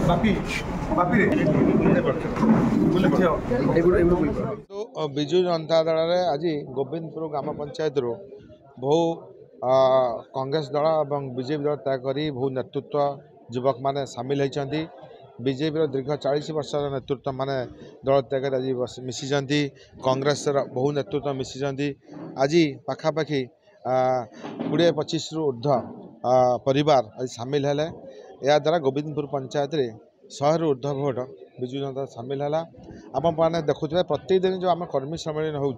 तो विजु जनता दल आज गोविंदपुर ग्राम पंचायत बहु कांग्रेस दल और बीजेपी दल त्याग कर बहु नेतृत्व युवक मैंने सामिल होती बीजेपी दीर्घ 40 वर्ष नेतृत्व माने दल त्याग आज मिशिंट कांग्रेस बहु नेतृत्व मिशिंट आज पाखापाखि 20-25 रु ऊर्ध परिवार आज सामिल है। या द्वारा गोविंदपुर पंचायत रे 100 रु ऊर्ध भोट विजु जनता सामिल है। आपने देखुए प्रतिदिन जो आम कर्मी सम्मेलन हो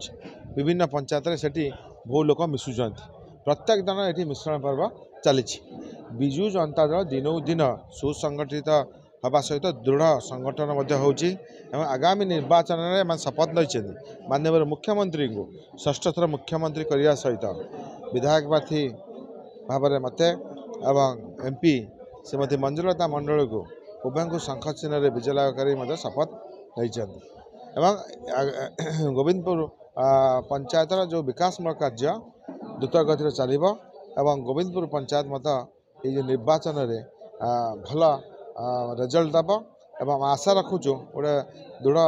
विभिन्न पंचायत से बहु लोक मिशुंट प्रत्येक दिन ये मिश्रण पर्व चली विजु जनता दल दिनकू दिन सुसंगठित हवा सहित दृढ़ संगठन आगामी निर्वाचन में शपथ नहीं माननीय मुख्यमंत्री को षष्ठ थर मुख्यमंत्री करने सहित विधायक प्रार्थी भाव में मत एवं एमपी श्रीमती मंजुलता मंडल को उभय को शंख चिन्ह विजय लाभ कर शपथ नहीं गोविंदपुर पंचायतर जो विकासमूलक कार्य द्रुत गति चलो एवं गोविंदपुर पंचायत मत ये निर्वाचन में भल रिजल्ट दब एवं आशा रखुचु गोटे दृढ़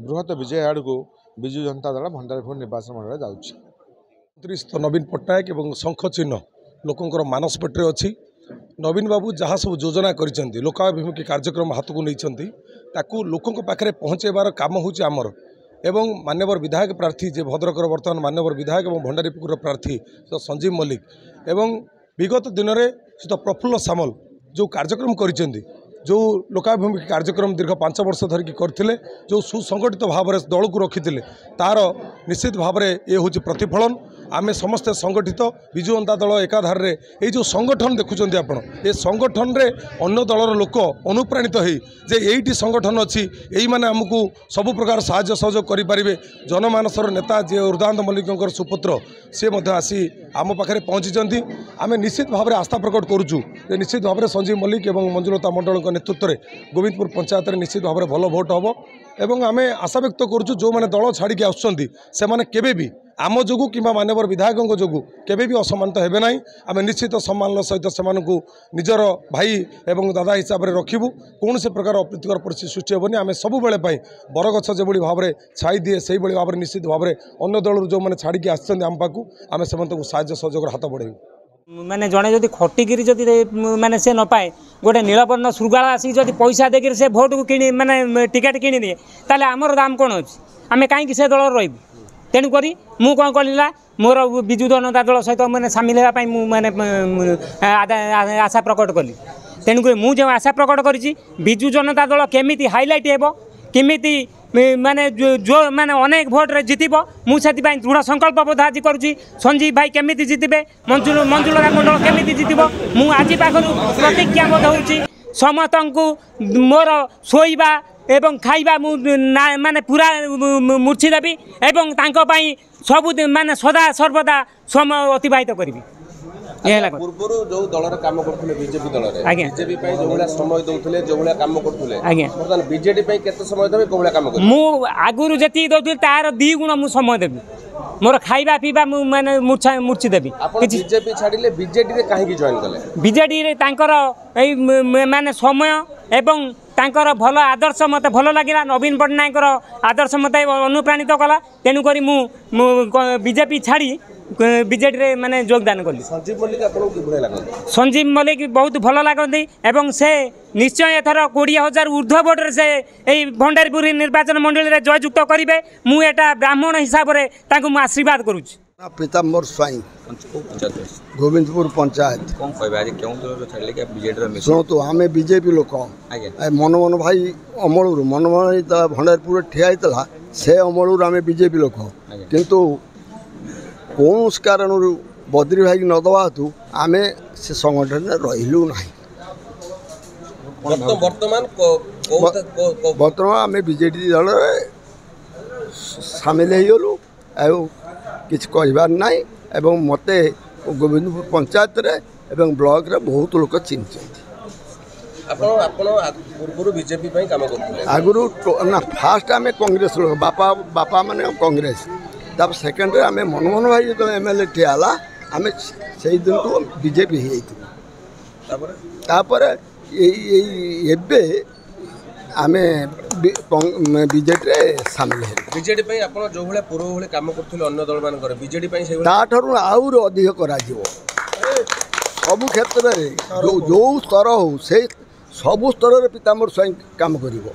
बृहत विजय आड़ को विजु जनता दल भंडारीपुर निर्वाचन मंडल जाऊँगी। मंत्री नवीन पट्टनायक और शंख चिन्ह लोकंर मानस पटे अच्छी नवीन बाबू जहाँ सब योजना कर लोकाभिमुखी कार्यक्रम हाथ को नहीं लोकों पाखे पहुँचेबार काम होची आमर एवं मान्यवर विधायक प्रार्थी जे भद्रकर बर्तमान मान्यवर विधायक और भंडारीपुर प्रार्थी तो संजीव मल्लिक एवं विगत दिन में तो प्रफुल्ल सामल जो कार्यक्रम कर जो लोकाभिमुखी कार्यक्रम दीर्घ 5 वर्ष धरिकी करते जो सुसंगठित भाव में दल को रखी तार निश्चित भाव में ये हूँ प्रतिफलन आमे समस्ते संगठित विजु जनता दल एकाधार ये जो संगठन देखुं आप संगठन रे अन्य दलर लोक अनुप्राणित हो यही संगठन अच्छी यही मैंने आमको सब प्रकार साहाय्य सहयोग करें जनमानसर नेता जे उर्दानंद मल्लिक सुपुत्र सी आसी आम पाखे पहुँची आम निश्चित भाव में आस्था प्रकट करुचु निश्चित भाव में संजीव मल्लिक और मंजुलता मंडल नेतृत्व में गोविंदपुर पंचायत में निश्चित भाव में भल भोट हम एवं आम आशा व्यक्त करुचु जो मैंने दल छाड़ी आसुच्च भी आम जो कि मान्यवर विधायकों जो केबे भी असम्मानित हेबे ना आम निश्चित सम्मान सहित से निजर भाई एवं दादा हिसाब से रखू कौन से प्रकार अप्रीतिकर परिस्थिति सृष्टि हेनी आम सब बेले बरगछ जो भाव में छाई दिए से भाव में निश्चित भाव में अन्य दल जो मैंने छाड़ी आम पाक आम से साहाय्य सहयोग हाथ बढ़ेबू माने जड़े जदि खटिकी जदि माने से न पाए गोटे नीलवर्ण श्रृगाल आसिक जदि पैसा देकर से भोट को कि माने टिकेट किनी दिए ताले आमर दाम कौन अच्छी आम कहीं से दल रही तेणुक मु कौन कला मोर विजु जनता दल सहित मैंने सामिल होगापी मैंने आशा प्रकट कली तेणुक मुझे आशा प्रकट करी विजु जनता दल केमी हाइलाइट हो केमी माने जो माने अनेक भोट रे जितिबो मुझे दृढ़ संकल्पबोध आज करुँची संजीव भाई केमी जितबे मंजुलता मंडल केमी जितबो मु आज पाखर प्रतिज्ञाबद्ध होउची समस्त को मोर शोइबा एवं खाइबा माने पूरा मूर्छी देवी एवं तांको पाई सब माने सदा सर्वदा समय अतिबाहित करी पूर्व जो दल काम करते बीजेपी दल बीजेपी जो भाया समय दौले जो भाया काम करते बीजेडी केते समय देवे को भाया काम कर मु आगुरु जति दउथि तार 2 गुण मु समय देबी मोर खाइबा पीबा माने मूर्छी देबी बीजेपी छाड़िले बीजेडी रे काहे की जॉइन कले बीजेडी रे तांकर एई माने समय एवं तांकर भल आदर्श मत भल लगिला नवीन पट्टनायक आदर्श मत अनुप्राणित कला तेणुक बीजेपी छाड़ी बीजेडी रे माने योगदान कली संजीव मल्लिक बहुत भल लगती एवं से निश्चय एथर 20,000 ऊर्ध्व भोट से भंडारीपुर निर्वाचन मंडल में जययुक्त करेंगे मुझे ब्राह्मण हिसाब से आशीर्वाद करुच्ची पीताम्बर स्वाई गोविंदपुर पंचायत शुणु आम बीजेपी लोक मनमोहन भाई अमलू मनमोहन भंडारीपुर ठिया होता से अमलू आम बीजेपी लोक किंतु कौन कारण बद्री भाई न दवा हेतु आम से संगठन रहीलु ना बर्तमान आम बीजेडी दल सामिल होगलु किसी कहबार ना एवं मत गोविंदपुर पंचायत रे एवं ब्लॉक रे बहुत लोक चिन्ह आगुरी ना फास्ट आम कांग्रेस लोक बापा बापा माने कांग्रेस तब सेकेंड रे आम मनमोहन भाई जो एमएलए ठियाला आम से दिन को बीजेपी ଆମେ ବିଜେଡ଼ିରେ ସାମିଲ ହେଲୁ। ବିଜେଡି ପାଇଁ ଆପଣ ଯୋଉ ଭଳିଆ ପୂର୍ବ ଭଳି କାମ କରୁଥିଲେ ଅନ୍ୟ ଦଳ ମାନଙ୍କର ବିଜେଡି ପାଇଁ ସେଇଭଳି ତାଠାରୁ ଆହୁରି ଅଧିକ କରାଯିବ। ସବୁ କ୍ଷେତ୍ରରେ ଯୋଉ ସ୍ତର ହଉ ସେଇ ସବୁ ସ୍ତରରେ ପିତାମ୍ବର ସ୍ୱାଇଁ କାମ କରିବ।